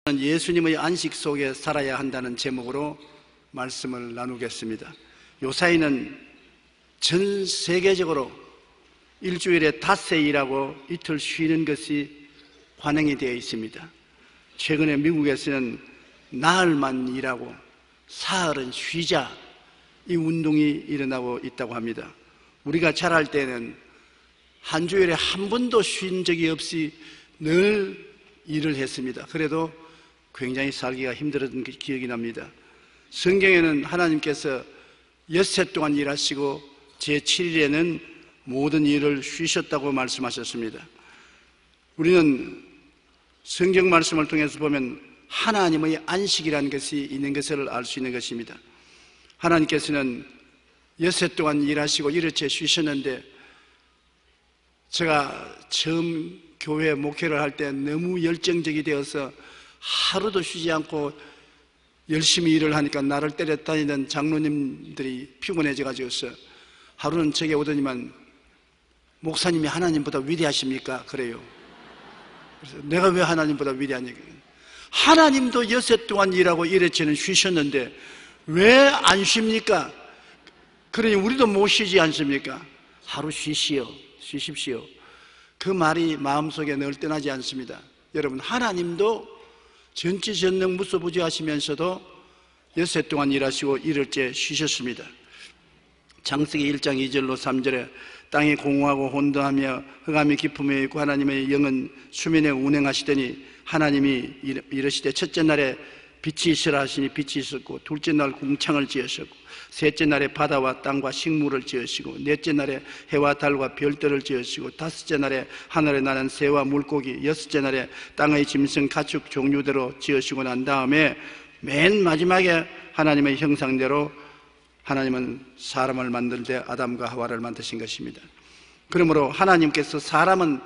예수님의 안식 속에 살아야 한다는 제목으로 말씀을 나누겠습니다. 요사이는 전 세계적으로 일주일에 닷새 일하고 이틀 쉬는 것이 관행이 되어 있습니다. 최근에 미국에서는 나흘만 일하고 사흘은 쉬자, 이 운동이 일어나고 있다고 합니다. 우리가 자랄 때는 한 주일에 한 번도 쉰 적이 없이 늘 일을 했습니다. 그래도 굉장히 살기가 힘들었던 기억이 납니다. 성경에는 하나님께서 엿새 동안 일하시고 제7일에는 모든 일을 쉬셨다고 말씀하셨습니다. 우리는 성경 말씀을 통해서 보면 하나님의 안식이라는 것이 있는 것을 알 수 있는 것입니다. 하나님께서는 엿새 동안 일하시고 일요일째 쉬셨는데, 제가 처음 교회 목회를 할 때 너무 열정적이 되어서 하루도 쉬지 않고 열심히 일을 하니까 나를 때려 다니던 장로님들이 피곤해져가지고 하루는 저게 오더니만, 목사님이 하나님보다 위대하십니까? 그래요. 그래서 내가 왜 하나님보다 위대하냐? 하나님도 엿새 동안 일하고 일요일째는 쉬셨는데 왜 안 쉽니까? 그러니 우리도 못 쉬지 않습니까? 하루 쉬십시오. 그 말이 마음속에 늘 떠나지 않습니다. 여러분, 하나님도 전지전능무소부지하시면서도 엿새 동안 일하시고 일요일째 쉬셨습니다. 창세기 1장 2절로 3절에 땅이 공허하고 혼돈하며 흑암이 깊음에 있고 하나님의 영은 수면에 운행하시더니 하나님이 이르시되 첫째 날에 빛이 있으라 하시니 빛이 있었고, 둘째 날 궁창을 지으셨고, 셋째 날에 바다와 땅과 식물을 지으시고, 넷째 날에 해와 달과 별들을 지으시고, 다섯째 날에 하늘에 나는 새와 물고기, 여섯째 날에 땅의 짐승 가축 종류대로 지으시고 난 다음에 맨 마지막에 하나님의 형상대로 하나님은 사람을 만들 때 아담과 하와를 만드신 것입니다. 그러므로 하나님께서 사람은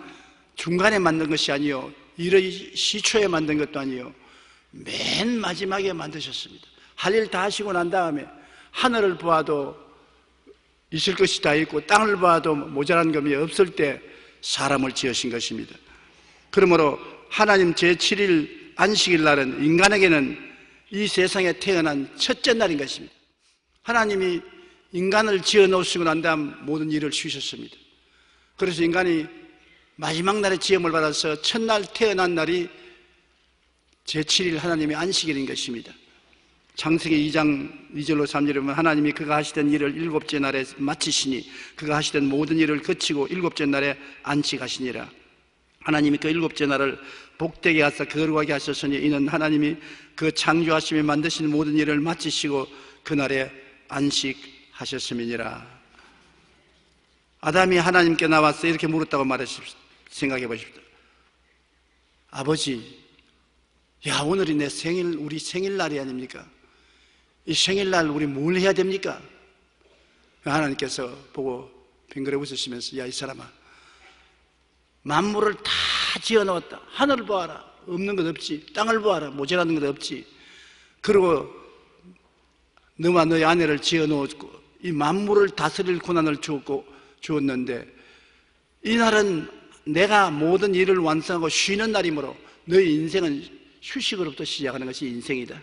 중간에 만든 것이 아니요, 일의 시초에 만든 것도 아니요, 맨 마지막에 만드셨습니다. 할 일 다 하시고 난 다음에 하늘을 보아도 있을 것이 다 있고 땅을 보아도 모자란 것이 없을 때 사람을 지으신 것입니다. 그러므로 하나님 제7일 안식일 날은 인간에게는 이 세상에 태어난 첫째 날인 것입니다. 하나님이 인간을 지어 놓으시고 난 다음 모든 일을 쉬셨습니다. 그래서 인간이 마지막 날에 지음을 받아서 첫날 태어난 날이 제7일 하나님의 안식일인 것입니다. 창세기 2장 2절로 3절에 보면 하나님이 그가 하시던 일을 일곱째 날에 마치시니 그가 하시던 모든 일을 그치고 일곱째 날에 안식하시니라. 하나님이 그 일곱째 날을 복되게 하사 거룩하게 하셨으니 이는 하나님이 그 창조하시며 만드신 모든 일을 마치시고 그날에 안식하셨음이니라. 아담이 하나님께 나와서 이렇게 물었다고 말하십시오. 생각해 보십시오. 아버지, 오늘이 내 생일, 우리 생일날이 아닙니까? 이 생일날 우리 뭘 해야 됩니까? 하나님께서 보고 빙그레 웃으시면서, 이 사람아, 만물을 다 지어 놓았다. 하늘을 보아라, 없는 것 없지. 땅을 보아라, 모자라는 것 없지. 그리고 너와 너의 아내를 지어 놓았고 이 만물을 다스릴 고난을 주었는데 이 날은 내가 모든 일을 완성하고 쉬는 날이므로 너의 인생은 휴식으로부터 시작하는 것이 인생이다.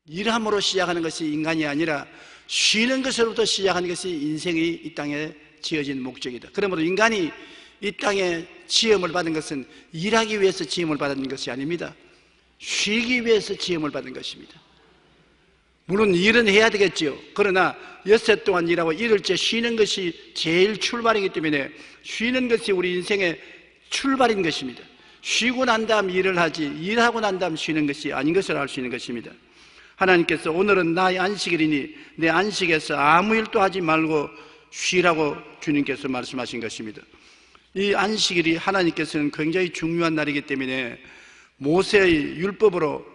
일함으로 시작하는 것이 인간이 아니라 쉬는 것으로부터 시작하는 것이 인생이 이 땅에 지어진 목적이다. 그러므로 인간이 이 땅에 지음을 받은 것은 일하기 위해서 지음을 받은 것이 아닙니다. 쉬기 위해서 지음을 받은 것입니다. 물론 일은 해야 되겠지요. 그러나 엿새 동안 일하고 일요일째 쉬는 것이 제일 출발이기 때문에 쉬는 것이 우리 인생의 출발인 것입니다. 쉬고 난 다음 일을 하지, 일하고 난 다음 쉬는 것이 아닌 것을 알 수 있는 것입니다. 하나님께서 오늘은 나의 안식일이니 내 안식에서 아무 일도 하지 말고 쉬라고 주님께서 말씀하신 것입니다. 이 안식일이 하나님께서는 굉장히 중요한 날이기 때문에 모세의 율법으로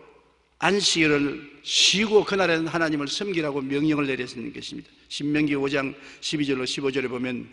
안식일을 쉬고 그날에는 하나님을 섬기라고 명령을 내렸는 것입니다. 신명기 5장 12절로 15절에 보면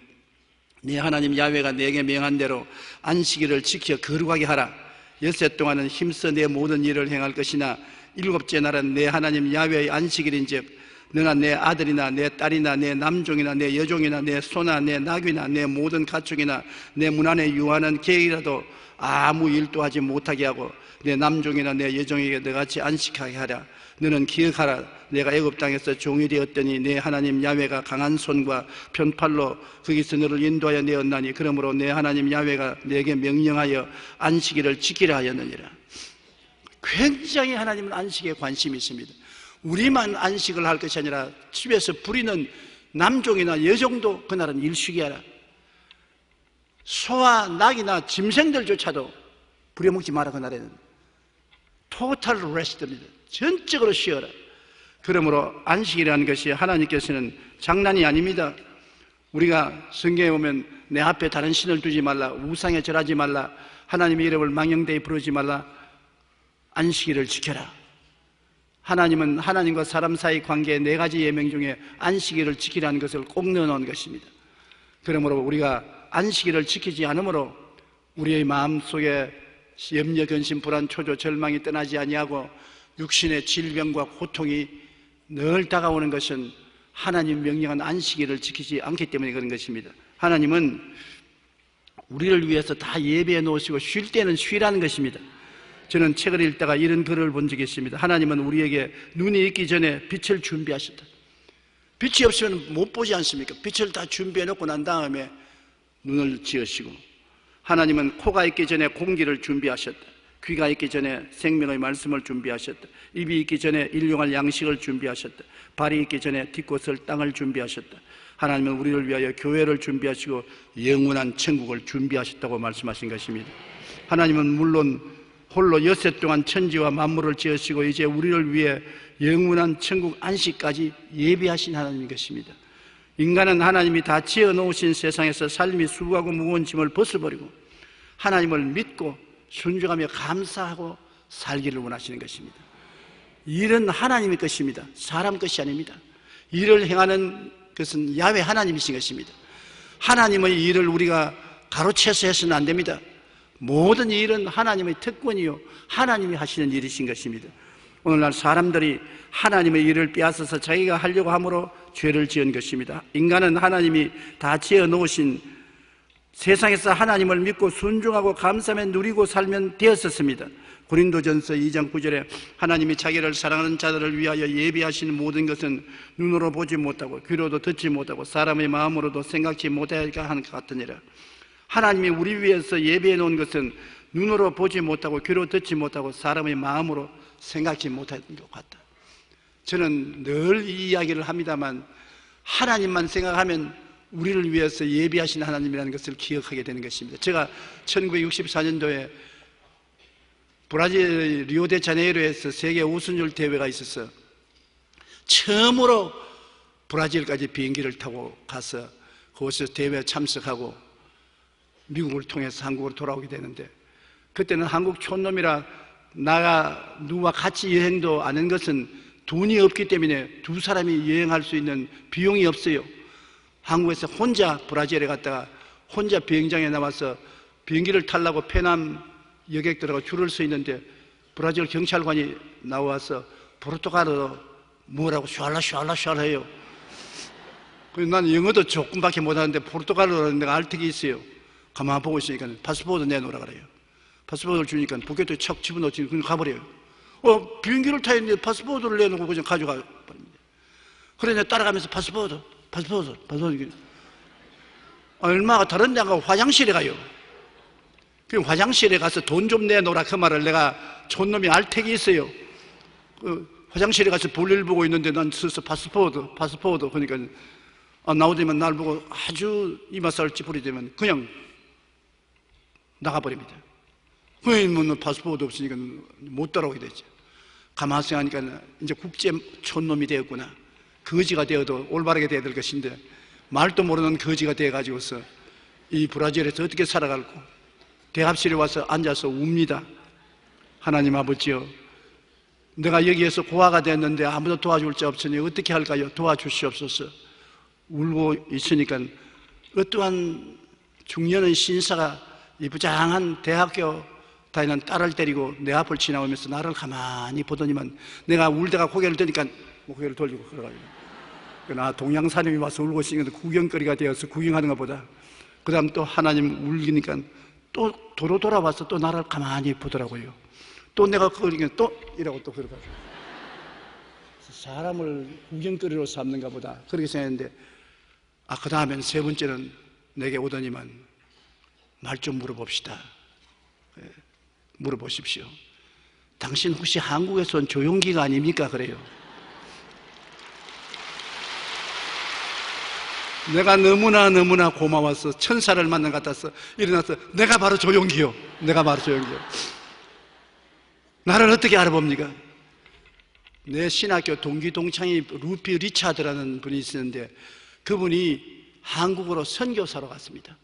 네 하나님 야훼가 네게 명한 대로 안식일을 지켜 거룩하게 하라. 엿새 동안은 힘써 내 모든 일을 행할 것이나 일곱째 날은 내 하나님 야훼의 안식일인즉 너나 내 아들이나 내 딸이나 내 남종이나 내 여종이나 내 소나 내 낙이나 내 모든 가축이나 내 문 안에 유하는 개이라도 아무 일도 하지 못하게 하고 내 남종이나 내 여종에게 너같이 안식하게 하라. 너는 기억하라. 내가 애굽 땅에서 종이 되었더니 내 하나님 야훼가 강한 손과 편팔로 거기서 너를 인도하여 내었나니 그러므로 내 하나님 야훼가 내게 명령하여 안식일을 지키라 하였느니라. 굉장히 하나님은 안식에 관심이 있습니다. 우리만 안식을 할 것이 아니라 집에서 부리는 남종이나 여종도 그날은 일쉬게 하라. 소와 낙이나 짐승들조차도 부려먹지 마라. 그날에는 토탈 레스트입니다. 전적으로 쉬어라. 그러므로 안식이라는 것이 하나님께서는 장난이 아닙니다. 우리가 성경에 보면 내 앞에 다른 신을 두지 말라, 우상에 절하지 말라, 하나님의 이름을 망령되이 부르지 말라, 안식일을 지켜라. 하나님은 하나님과 사람 사이 관계의 4가지 예명 중에 안식일을 지키라는 것을 꼭 넣어놓은 것입니다. 그러므로 우리가 안식일을 지키지 않으므로 우리의 마음속에 염려, 근심, 불안, 초조, 절망이 떠나지 아니하고 육신의 질병과 고통이 늘 다가오는 것은 하나님 명령한 안식일을 지키지 않기 때문에 그런 것입니다. 하나님은 우리를 위해서 다 예배해 놓으시고 쉴 때는 쉬라는 것입니다. 저는 책을 읽다가 이런 글을 본 적이 있습니다. 하나님은 우리에게 눈이 있기 전에 빛을 준비하셨다. 빛이 없으면 못 보지 않습니까? 빛을 다 준비해 놓고 난 다음에 눈을 지으시고, 하나님은 코가 있기 전에 공기를 준비하셨다. 귀가 있기 전에 생명의 말씀을 준비하셨다. 입이 있기 전에 일용할 양식을 준비하셨다. 발이 있기 전에 딛고 설 땅을 준비하셨다. 하나님은 우리를 위하여 교회를 준비하시고 영원한 천국을 준비하셨다고 말씀하신 것입니다. 하나님은 물론 홀로 엿새 동안 천지와 만물을 지으시고 이제 우리를 위해 영원한 천국 안식까지 예비하신 하나님인 것입니다. 인간은 하나님이 다 지어놓으신 세상에서 삶이 수고하고 무거운 짐을 벗어버리고 하나님을 믿고 순종하며 감사하고 살기를 원하시는 것입니다. 일은 하나님의 것입니다. 사람 것이 아닙니다. 일을 행하는 것은 야훼 하나님이신 것입니다. 하나님의 일을 우리가 가로채서 해서는 안 됩니다. 모든 일은 하나님의 특권이요 하나님이 하시는 일이신 것입니다. 오늘날 사람들이 하나님의 일을 빼앗아서 자기가 하려고 함으로 죄를 지은 것입니다. 인간은 하나님이 다 지어놓으신 세상에서 하나님을 믿고 순종하고 감사하며 누리고 살면 되었었습니다. 고린도전서 2장 9절에 하나님이 자기를 사랑하는 자들을 위하여 예비하시는 모든 것은 눈으로 보지 못하고 귀로도 듣지 못하고 사람의 마음으로도 생각지 못하리까 하는 것 같으니라. 하나님이 우리 위해서 예비해 놓은 것은 눈으로 보지 못하고 귀로 듣지 못하고 사람의 마음으로 생각지 못하는 것 같다. 저는 늘 이 이야기를 합니다만 하나님만 생각하면 우리를 위해서 예비하신 하나님이라는 것을 기억하게 되는 것입니다. 제가 1964년도에 브라질 리오데자네이루에서 세계 우승률 대회가 있어서 처음으로 브라질까지 비행기를 타고 가서 그곳에서 대회에 참석하고 미국을 통해서 한국으로 돌아오게 되는데, 그때는 한국 촌놈이라 나가 누구와 같이 여행도 안 한 것은 돈이 없기 때문에 두 사람이 여행할 수 있는 비용이 없어요. 한국에서 혼자 브라질에 갔다가 혼자 비행장에 나와서 비행기를 타려고 페남 여객 들어가 줄을 서 있는데 브라질 경찰관이 나와서 포르투갈어로 뭐라고 슈알라 해요. 그래서 나는 영어도 조금밖에 못하는데 포르투갈어로 내가 알턱이 있어요. 가만 보고 있으니까 파스포드 내놓으라 그래요. 파스포드를 주니까 포켓에 척 집어넣지 그냥 가버려요. 비행기를 타야 되는데 파스포드를 내놓고 그냥 가져가 버립니다. 그래 내가 따라가면서 파스포드 얼마가 다른 데 안 가고 화장실에 가요. 그 화장실에 가서 돈 좀 내놓으라 그 말을 내가 촌놈이 알택이 있어요. 화장실에 가서 볼일 보고 있는데 난 서서 파스포드 그러니까 나오더니만 날 보고 아주 이마살 찌푸리되면 그냥 나가버립니다. 그러면 파스포드 없으니까 못 따라오게 되죠. 가만히 생각하니까 이제 국제 촌놈이 되었구나. 거지가 되어도 올바르게 되어야 될 것인데 말도 모르는 거지가 되어가지고서 이 브라질에서 어떻게 살아갈고 대합실에 와서 앉아서 웁니다. 하나님 아버지여, 내가 여기에서 고아가 됐는데 아무도 도와줄 자 없으니 어떻게 할까요? 도와주시옵소서. 울고 있으니까 어떠한 중년의 신사가 이 부장한 대학교 다니는 딸을 데리고 내 앞을 지나오면서 나를 가만히 보더니만 내가 울다가 고개를 드니까 고개를 돌리고 걸어가요. 그러나 동양사람이 와서 울고 있으니까 구경거리가 되어서 구경하는 것보다, 그 다음 또 하나님 울리니까 또 도로 돌아와서 또 나를 가만히 보더라고요. 또 내가 그러니까 또 이라고 또 그러더라고요. 사람을 구경거리로 삼는가 보다 그렇게 생각했는데, 그 다음엔 세 번째는 내게 오더니만 말 좀 물어봅시다. 물어보십시오. 당신 혹시 한국에서 온 조용기가 아닙니까? 그래요. 내가 너무나 고마워서 천사를 만난 것 같아서 일어나서 내가 바로 조용기요. 내가 바로 조용기요. 나를 어떻게 알아봅니까? 내 신학교 동기 동창이 루피 리차드라는 분이 있었는데, 그분이 한국으로 선교사로 갔습니다.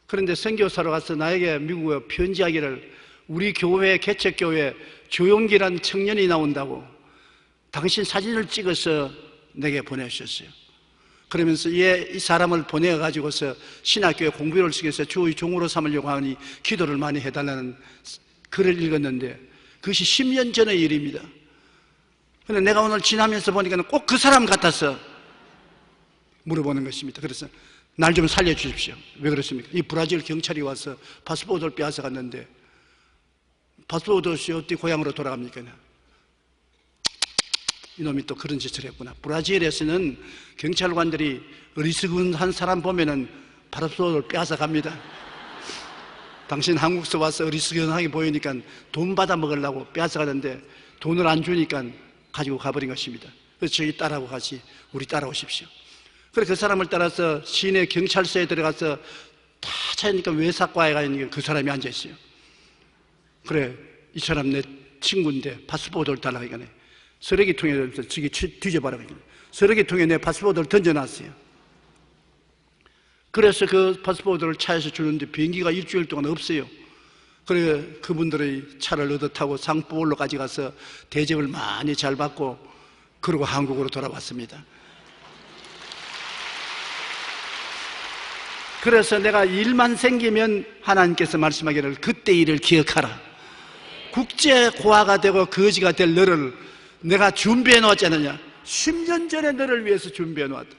그런데 선교사로 가서 나에게 미국에 편지하기를, 우리 교회 개척교회 조용기란 청년이 나온다고 당신 사진을 찍어서 내게 보내주셨어요. 그러면서 이 사람을 보내가지고서 신학교에 공부를 시켜서 주의 종으로 삼으려고 하니 기도를 많이 해달라는 글을 읽었는데, 그것이 10년 전의 일입니다. 그런데 내가 오늘 지나면서 보니까 꼭 그 사람 같아서 물어보는 것입니다. 그래서 날 좀 살려주십시오. 왜 그렇습니까? 이 브라질 경찰이 와서 파스포르트를 빼앗아 갔는데, 파스포르트 없이 어디 고향으로 돌아갑니까? 이놈이 또 그런 짓을 했구나. 브라질에서는 경찰관들이 어리석은 사람 보면은 파스포르트를 빼앗아 갑니다. 당신 한국에서 와서 어리석은하게 보이니까 돈 받아 먹으려고 빼앗아 가는데, 돈을 안 주니까 가지고 가버린 것입니다. 그래서 저희 딸하고 같이 우리 따라오십시오. 그래서 그 사람을 따라서 시내 경찰서에 들어가서 다 찾으니까 외사과에 가 있는 그 사람이 앉아 있어요. 그래, 이 사람 내 친구인데 파스포르트를 달라고 하니까 쓰레기통에 저기 뒤져봐라. 쓰레기통에 내 파스포르트를 던져놨어요. 그래서 그 파스포르트를 차에서 주는데 비행기가 일주일 동안 없어요. 그래, 그분들의 차를 얻어 타고 상포울로까지 가서 대접을 많이 잘 받고, 그리고 한국으로 돌아왔습니다. 그래서 내가 일만 생기면 하나님께서 말씀하기를 그때 일을 기억하라. 국제 고아가 되고 거지가 될 너를 내가 준비해 놓았지 않느냐. 10년 전에 너를 위해서 준비해 놓았다.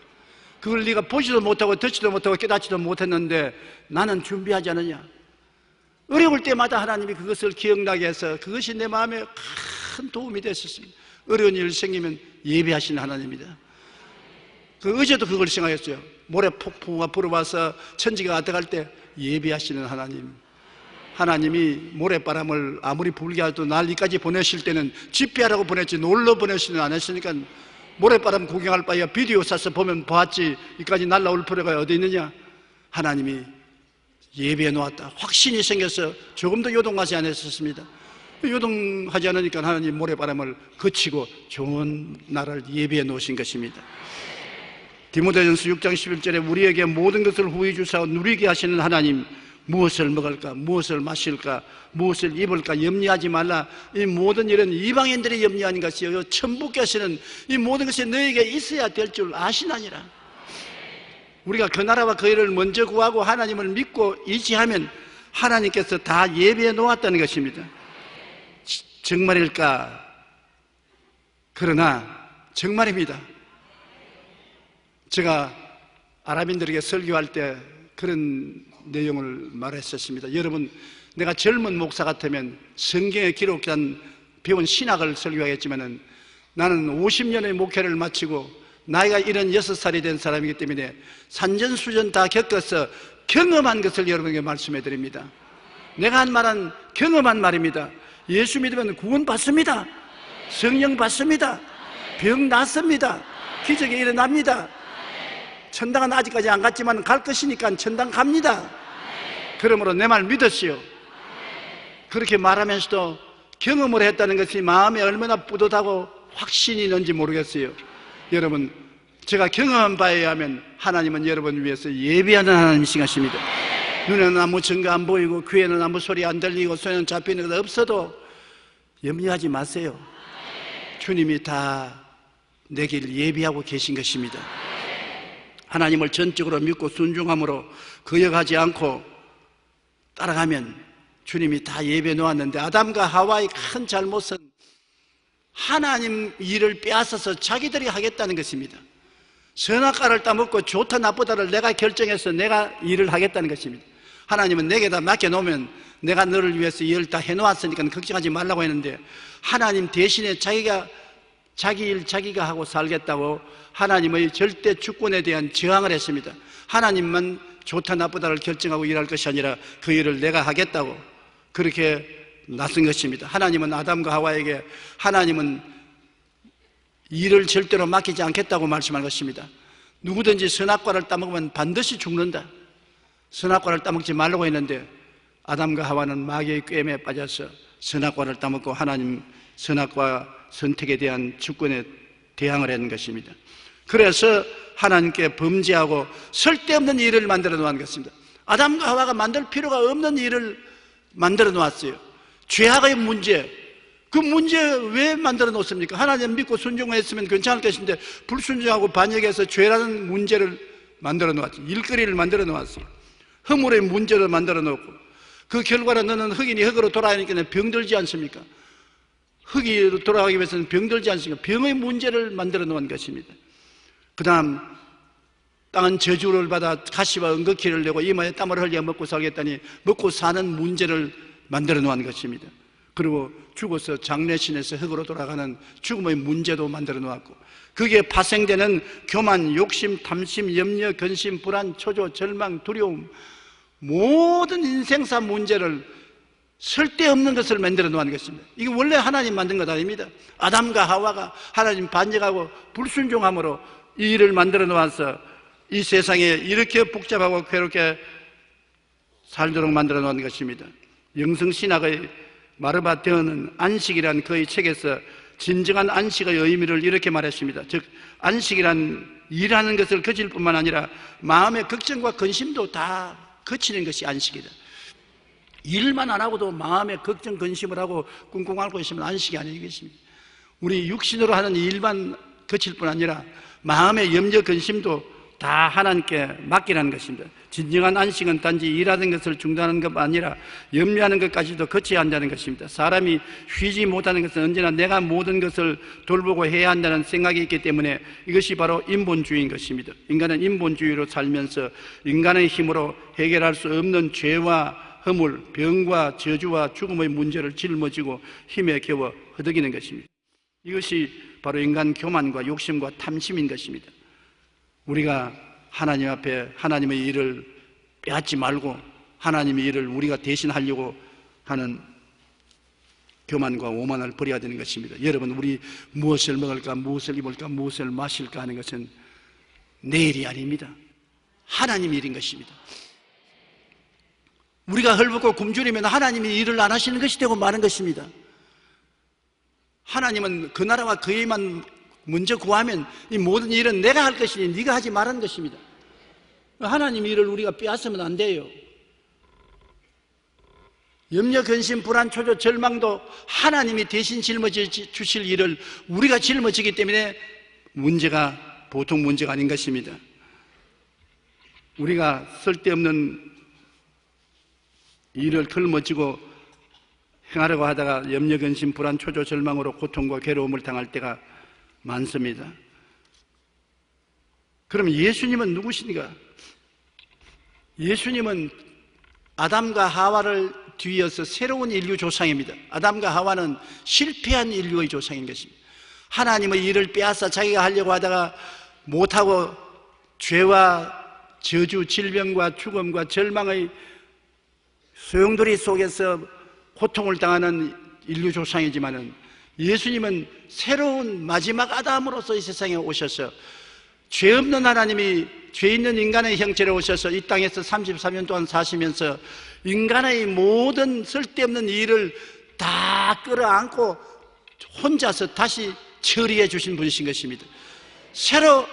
그걸 네가 보지도 못하고 듣지도 못하고 깨닫지도 못했는데 나는 준비하지 않느냐. 어려울 때마다 하나님이 그것을 기억나게 해서 그것이 내 마음에 큰 도움이 됐었습니다. 어려운 일 생기면 예배하시는 하나님입니다. 어제도 그걸 생각했어요. 모래 폭풍우가 불어와서 천지가 어떡할 때 예배하시는 하나님. 하나님이 모래바람을 아무리 불게 해도 날 이까지 보내실 때는 집회하라고 보냈지 놀러 보내시는 안 했으니까, 모래바람 구경할 바에 비디오 사서 보면 봤지 이까지 날라올 필요가 어디 있느냐. 하나님이 예배해 놓았다. 확신이 생겨서 조금도 요동하지 않았었습니다. 요동하지 않으니까 하나님 모래바람을 거치고 좋은 날을 예배해 놓으신 것입니다. 디모데전서 6장 11절에 우리에게 모든 것을 후히 주사 누리게 하시는 하나님, 무엇을 먹을까, 무엇을 마실까, 무엇을 입을까 염려하지 말라. 이 모든 일은 이방인들이 염려하는 것이요 천부께서는 이 모든 것이 너에게 있어야 될 줄 아시나니라. 우리가 그 나라와 그 일을 먼저 구하고 하나님을 믿고 의지하면 하나님께서 다 예비해 놓았다는 것입니다. 정말일까? 그러나 정말입니다. 제가 아랍인들에게 설교할 때 그런 내용을 말했었습니다. 여러분, 내가 젊은 목사 같으면 성경에 기록한 배운 신학을 설교하겠지만은 나는 50년의 목회를 마치고 나이가 76살이 된 사람이기 때문에 산전수전 다 겪어서 경험한 것을 여러분에게 말씀해 드립니다. 내가 한 말은 경험한 말입니다. 예수 믿으면 구원 받습니다. 성령 받습니다. 병 낫습니다. 기적이 일어납니다. 천당은 아직까지 안 갔지만 갈 것이니까 천당 갑니다. 그러므로 내 말 믿으시오. 그렇게 말하면서도 경험을 했다는 것이 마음에 얼마나 뿌듯하고 확신이 있는지 모르겠어요. 여러분, 제가 경험한 바에 의하면 하나님은 여러분을 위해서 예비하는 하나님이신 것입니다. 눈에는 아무 증거 안 보이고 귀에는 아무 소리 안 들리고 손에는 잡히는 것 없어도 염려하지 마세요. 주님이 다 내 길 예비하고 계신 것입니다. 하나님을 전적으로 믿고 순종함으로 거역하지 않고 따라가면 주님이 다 예비해 놓았는데, 아담과 하와의 큰 잘못은 하나님 일을 빼앗아서 자기들이 하겠다는 것입니다. 선악과를 따먹고 좋다 나쁘다를 내가 결정해서 내가 일을 하겠다는 것입니다. 하나님은 내게다 맡겨놓으면 내가 너를 위해서 일을 다 해놓았으니까 걱정하지 말라고 했는데, 하나님 대신에 자기가 자기 일 자기가 하고 살겠다고 하나님의 절대 주권에 대한 저항을 했습니다. 하나님만 좋다 나쁘다를 결정하고 일할 것이 아니라 그 일을 내가 하겠다고 그렇게 나선 것입니다. 하나님은 아담과 하와에게 하나님은 일을 절대로 맡기지 않겠다고 말씀한 것입니다. 누구든지 선악과를 따먹으면 반드시 죽는다. 선악과를 따먹지 말라고 했는데 아담과 하와는 마귀의 꾀임에 빠져서 선악과를 따먹고 하나님 선악과 선택에 대한 주권에 대항을 했는 것입니다. 그래서 하나님께 범죄하고 쓸데없는 일을 만들어 놓은 것입니다. 아담과 하와가 만들 필요가 없는 일을 만들어 놓았어요. 죄악의 문제, 그 문제 왜 만들어 놓습니까? 하나님 믿고 순종했으면 괜찮을 것인데 불순종하고 반역해서 죄라는 문제를 만들어 놓았죠. 일거리를 만들어 놓았어요. 허물의 문제를 만들어 놓고 그 결과로 너는 흑인이 흑으로 돌아가니까 병들지 않습니까? 흑이로 돌아가기 위해서는 병들지 않습니까? 병의 문제를 만들어 놓은 것입니다. 그 다음 땅은 저주를 받아 가시와 은거키를 내고 이마에 땀을 흘려 먹고 살겠다니 먹고 사는 문제를 만들어 놓은 것입니다. 그리고 죽어서 장례신에서 흙으로 돌아가는 죽음의 문제도 만들어 놓았고, 거기에 파생되는 교만, 욕심, 탐심, 염려, 근심, 불안, 초조, 절망, 두려움, 모든 인생사 문제를 쓸데없는 것을 만들어 놓은 것입니다. 이게 원래 하나님 만든 것 아닙니다. 아담과 하와가 하나님 반역하고 불순종함으로 이 일을 만들어 놓아서 이 세상에 이렇게 복잡하고 괴롭게 살도록 만들어 놓은 것입니다. 영성신학의 마르바 데어는 안식이란 그의 책에서 진정한 안식의 의미를 이렇게 말했습니다. 즉 안식이란 일하는 것을 그칠 뿐만 아니라 마음의 걱정과 근심도 다 그치는 것이 안식이다. 일만 안 하고도 마음의 걱정, 근심을 하고 꿍꿍 앓고 있으면 안식이 아니겠습니까? 우리 육신으로 하는 일만 그칠 뿐 아니라 마음의 염려, 근심도 다 하나님께 맡기라는 것입니다. 진정한 안식은 단지 일하는 것을 중단하는 것 아니라 염려하는 것까지도 거쳐야 한다는 것입니다. 사람이 쉬지 못하는 것은 언제나 내가 모든 것을 돌보고 해야 한다는 생각이 있기 때문에 이것이 바로 인본주의인 것입니다. 인간은 인본주의로 살면서 인간의 힘으로 해결할 수 없는 죄와 허물, 병과 저주와 죽음의 문제를 짊어지고 힘에 겨워 허덕이는 것입니다. 이것이 바로 인간 교만과 욕심과 탐심인 것입니다. 우리가 하나님 앞에 하나님의 일을 빼앗지 말고 하나님의 일을 우리가 대신 하려고 하는 교만과 오만을 버려야 되는 것입니다. 여러분, 우리 무엇을 먹을까, 무엇을 입을까, 무엇을 마실까 하는 것은 내 일이 아닙니다. 하나님 일인 것입니다. 우리가 헐벗고 굶주리면 하나님이 일을 안 하시는 것이 되고 마는 것입니다. 하나님은 그 나라와 그의만 먼저 구하면 이 모든 일은 내가 할 것이니 네가 하지 말라는 것입니다. 하나님 일을 우리가 빼앗으면 안 돼요. 염려, 근심, 불안, 초조, 절망도 하나님이 대신 짊어져 주실 일을 우리가 짊어지기 때문에 문제가 보통 문제가 아닌 것입니다. 우리가 쓸데없는 일을 걸머쥐고 행하려고 하다가 염려, 근심, 불안, 초조, 절망으로 고통과 괴로움을 당할 때가 많습니다. 그럼 예수님은 누구십니까? 예수님은 아담과 하와를 뒤이어서 새로운 인류 조상입니다. 아담과 하와는 실패한 인류의 조상인 것입니다. 하나님의 일을 빼앗아 자기가 하려고 하다가 못하고 죄와 저주, 질병과 죽음과 절망의 소용돌이 속에서 고통을 당하는 인류 조상이지만은 예수님은 새로운 마지막 아담으로서 이 세상에 오셔서 죄 없는 하나님이 죄 있는 인간의 형체로 오셔서 이 땅에서 33년 동안 사시면서 인간의 모든 쓸데없는 일을 다 끌어안고 혼자서 다시 처리해 주신 분이신 것입니다. 새로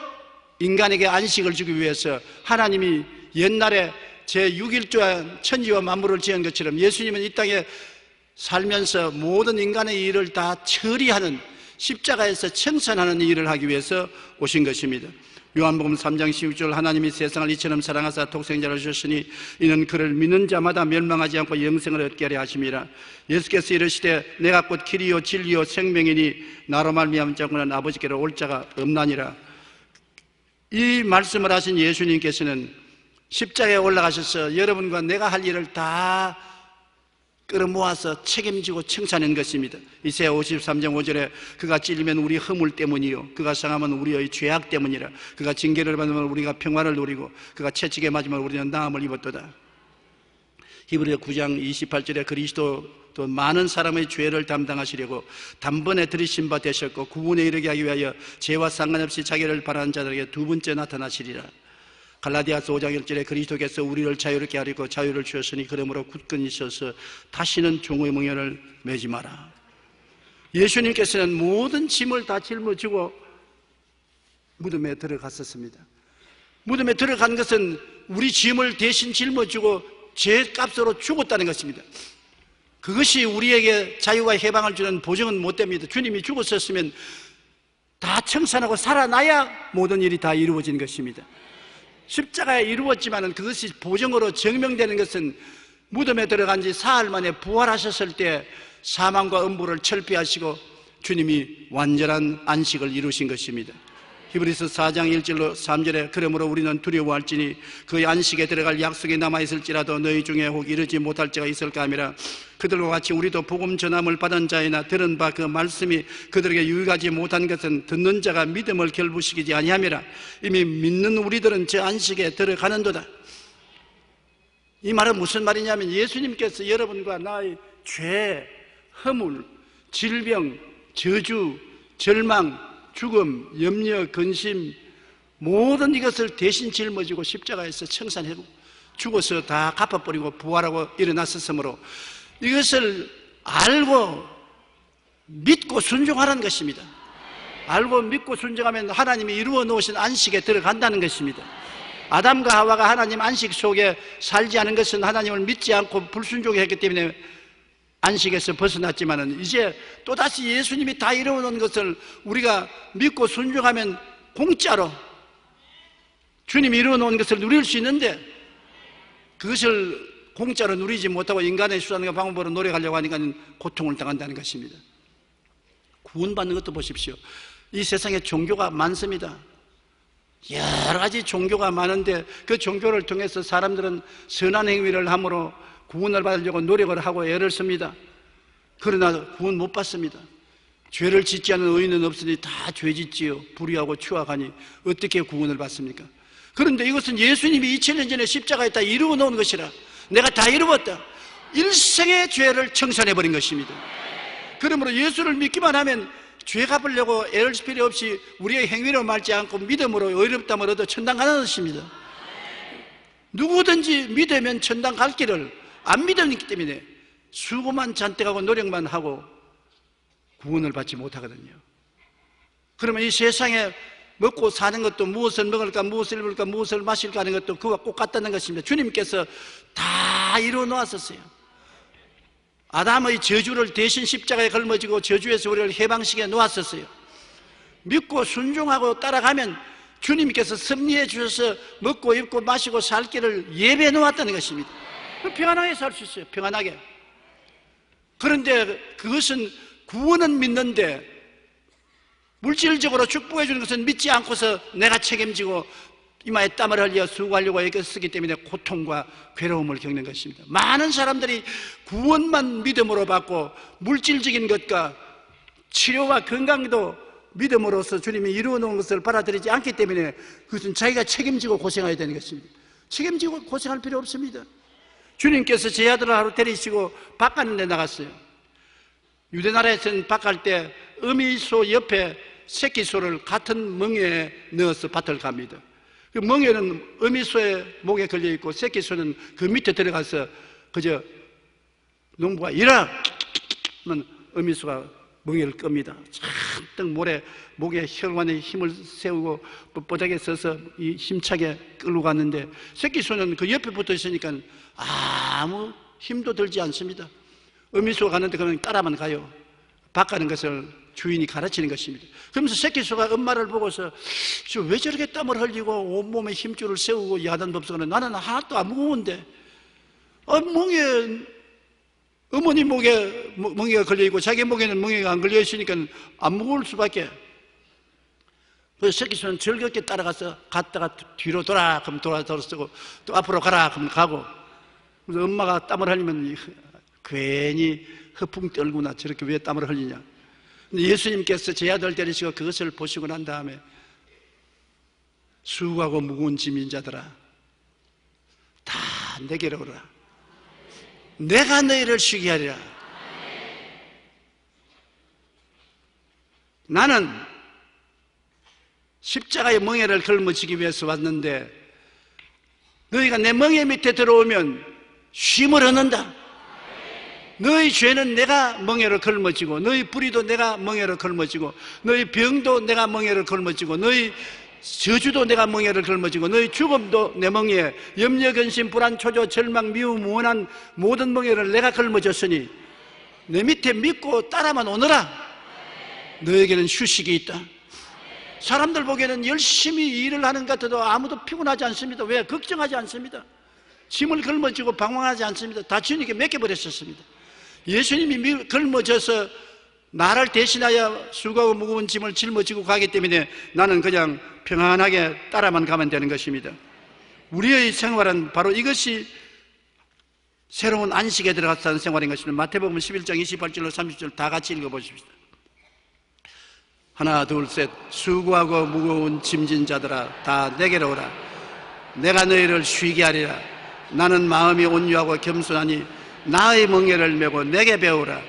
인간에게 안식을 주기 위해서 하나님이 옛날에 제6일조와 천지와 만물을 지은 것처럼 예수님은 이 땅에 살면서 모든 인간의 일을 다 처리하는, 십자가에서 청산하는 일을 하기 위해서 오신 것입니다. 요한복음 3장 16절 하나님이 세상을 이처럼 사랑하사 독생자를 주셨으니 이는 그를 믿는 자마다 멸망하지 않고 영생을 얻게 하려 하심이라. 예수께서 이르시되 내가 곧 길이요 진리요 생명이니 나로 말미암지 않고는 아버지께로 올 자가 없나니라. 이 말씀을 하신 예수님께서는 십자가에 올라가셔서 여러분과 내가 할 일을 다 끌어모아서 책임지고 청산한 것입니다. 이사야 53장 5절에 그가 찔리면 우리 허물 때문이요 그가 상하면 우리의 죄악 때문이라. 그가 징계를 받으면 우리가 평화를 누리고 그가 채찍에 맞으면 우리는 나음을 입었도다. 히브리서 9장 28절에 그리스도도 많은 사람의 죄를 담당하시려고 단번에 들이신 바 되셨고 구원에 이르게 하기 위하여 죄와 상관없이 자기를 바라는 자들에게 두 번째 나타나시리라. 갈라디아서 5장 1절에 그리스도께서 우리를 자유롭게 하리고 자유를 주셨으니 그러므로 굳건히 있어서 다시는 종의 멍에를 매지 마라. 예수님께서는 모든 짐을 다 짊어지고 무덤에 들어갔었습니다. 무덤에 들어간 것은 우리 짐을 대신 짊어지고 죄값으로 죽었다는 것입니다. 그것이 우리에게 자유와 해방을 주는 보증은 못 됩니다. 주님이 죽었었으면 다 청산하고 살아나야 모든 일이 다 이루어진 것입니다. 십자가에 이루었지만 그것이 보증으로 증명되는 것은 무덤에 들어간 지 사흘 만에 부활하셨을 때 사망과 음부를 철폐하시고 주님이 완전한 안식을 이루신 것입니다. 히브리서 4장 1절로 3절에 그러므로 우리는 두려워할지니 그의 안식에 들어갈 약속이 남아있을지라도 너희 중에 혹 이르지 못할 자가 있을까 하미라. 그들과 같이 우리도 복음 전함을 받은 자이나 들은 바 그 말씀이 그들에게 유익하지 못한 것은 듣는 자가 믿음을 결부시키지 아니함이라. 이미 믿는 우리들은 저 안식에 들어가는도다. 이 말은 무슨 말이냐면 예수님께서 여러분과 나의 죄, 허물, 질병, 저주, 절망, 죽음, 염려, 근심 모든 이것을 대신 짊어지고 십자가에서 청산하고 죽어서 다 갚아버리고 부활하고 일어났었으므로 이것을 알고 믿고 순종하라는 것입니다. 알고 믿고 순종하면 하나님이 이루어 놓으신 안식에 들어간다는 것입니다. 아담과 하와가 하나님 안식 속에 살지 않은 것은 하나님을 믿지 않고 불순종했기 때문에 안식에서 벗어났지만은 이제 또다시 예수님이 다 이루어 놓은 것을 우리가 믿고 순종하면 공짜로 주님이 이루어 놓은 것을 누릴 수 있는데 그것을 공짜로 누리지 못하고 인간의 수단과 방법으로 노력하려고 하니까 고통을 당한다는 것입니다. 구원받는 것도 보십시오. 이 세상에 종교가 많습니다. 여러 가지 종교가 많은데 그 종교를 통해서 사람들은 선한 행위를 함으로 구원을 받으려고 노력을 하고 애를 씁니다. 그러나 구원 못 받습니다. 죄를 짓지 않은 의인은 없으니 다 죄짓지요. 불의하고 추악하니 어떻게 구원을 받습니까? 그런데 이것은 예수님이 2000년 전에 십자가에 다 이루어 놓은 것이라 내가 다 이루었다. 일생의 죄를 청산해버린 것입니다. 그러므로 예수를 믿기만 하면 죄 갚으려고 애를 쓸 필요 없이 우리의 행위로 말지 않고 믿음으로 의롭다함을 얻어 천당 가는 것입니다. 누구든지 믿으면 천당 갈 길을 안 믿었기 때문에 수고만 잔뜩 하고 노력만 하고 구원을 받지 못하거든요. 그러면 이 세상에 먹고 사는 것도 무엇을 먹을까 무엇을 입을까 무엇을 마실까 하는 것도 그와 꼭 같다는 것입니다. 주님께서 다 이루어 놓았었어요. 아담의 저주를 대신 십자가에 걸머지고 저주에서 우리를 해방시켜 놓았었어요. 믿고 순종하고 따라가면 주님께서 섭리해 주셔서 먹고 입고 마시고 살 길을 예배해 놓았다는 것입니다. 평안하게 살 수 있어요. 평안하게. 그런데 그것은 구원은 믿는데 물질적으로 축복해 주는 것은 믿지 않고서 내가 책임지고 이마에 땀을 흘려 수고하려고 애써 쓰기 때문에 고통과 괴로움을 겪는 것입니다. 많은 사람들이 구원만 믿음으로 받고 물질적인 것과 치료와 건강도 믿음으로써 주님이 이루어 놓은 것을 받아들이지 않기 때문에 그것은 자기가 책임지고 고생해야 되는 것입니다. 책임지고 고생할 필요 없습니다. 주님께서 제 아들을 하루 데리시고 밭 가는 데 나갔어요. 유대나라에서는 밭 갈 때 어미소 옆에 새끼소를 같은 멍에에 넣어서 밭을 갑니다. 그 멍에는 어미소의 목에 걸려있고 새끼소는 그 밑에 들어가서 그저 농부가 일어나! 하면 어미소가 멍에를 끕니다. 잔뜩 목에 혈관에 힘을 세우고 뻣뻣하게 서서 이 힘차게 끌고 갔는데 새끼소는 그 옆에 붙어 있으니까 아무 힘도 들지 않습니다. 어미소가 가는데 그냥 따라만 가요. 밭 가는 것을 주인이 가르치는 것입니다. 그러면서 새끼소가 엄마를 보고서 왜 저렇게 땀을 흘리고 온몸에 힘줄을 세우고 야단 법석하는 나는 하나도 안 무거운데 어머니 목에 멍에가 걸려있고 자기 목에는 멍에가 안 걸려있으니까 안 무거울 수밖에. 그래서 새끼 손은 즐겁게 따라가서 갔다가 뒤로 돌아 그럼 돌아서고 또 앞으로 가라 그럼 가고. 그래서 엄마가 땀을 흘리면 괜히 허풍 떨구나 저렇게 왜 땀을 흘리냐. 근데 예수님께서 제 아들 데리시고 그것을 보시고 난 다음에 수고하고 무거운 짐인 자들아 다 내게로 오라. 내가 너희를 쉬게 하리라. 나는 십자가의 멍에를 걸머지기 위해서 왔는데 너희가 내 멍에 밑에 들어오면 쉼을 얻는다. 너희 죄는 내가 멍에를 걸머지고 너희 불의도 내가 멍에를 걸머지고 너희 병도 내가 멍에를 걸머지고 너희 저주도 내가 멍에를 걸머지고 너희 죽음도 내 멍에 염려 근심 불안 초조 절망 미움 원한 모든 멍에를 내가 걸머졌으니 내 밑에 믿고 따라만 오너라. 너에게는 휴식이 있다. 사람들 보기에는 열심히 일을 하는 것 같아도 아무도 피곤하지 않습니다. 왜? 걱정하지 않습니다. 짐을 걸머지고 방황하지 않습니다. 다 주님께 맡겨버렸었습니다. 예수님이 걸머져서 나를 대신하여 수고하고 무거운 짐을 짊어지고 가기 때문에 나는 그냥 평안하게 따라만 가면 되는 것입니다. 우리의 생활은 바로 이것이 새로운 안식에 들어갔다는 생활인 것입니다. 마태복음 11장 28절로 30절 다 같이 읽어보십시다. 하나 둘 셋. 수고하고 무거운 짐진 자들아 다 내게로 오라. 내가 너희를 쉬게 하리라. 나는 마음이 온유하고 겸손하니 나의 멍에를 메고 내게 배우라.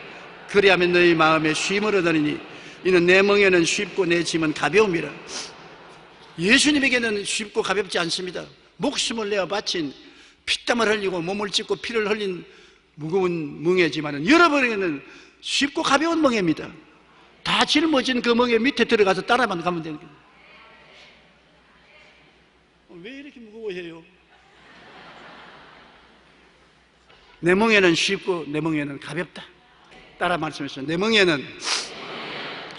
그리하면 너희 마음에 쉼을 얻으리니 이는 내 멍에는 쉽고 내 짐은 가벼움이라. 예수님에게는 쉽고 가볍지 않습니다. 목숨을 내어 바친 피땀을 흘리고 몸을 찢고 피를 흘린 무거운 멍에지만은 여러분에게는 쉽고 가벼운 멍에입니다. 다 짊어진 그 멍에 밑에 들어가서 따라만 가면 되는 거예요. 왜 이렇게 무거워해요? 내 멍에는 쉽고 내 멍에는 가볍다. 따라 말씀하셨어요. 내 멍에는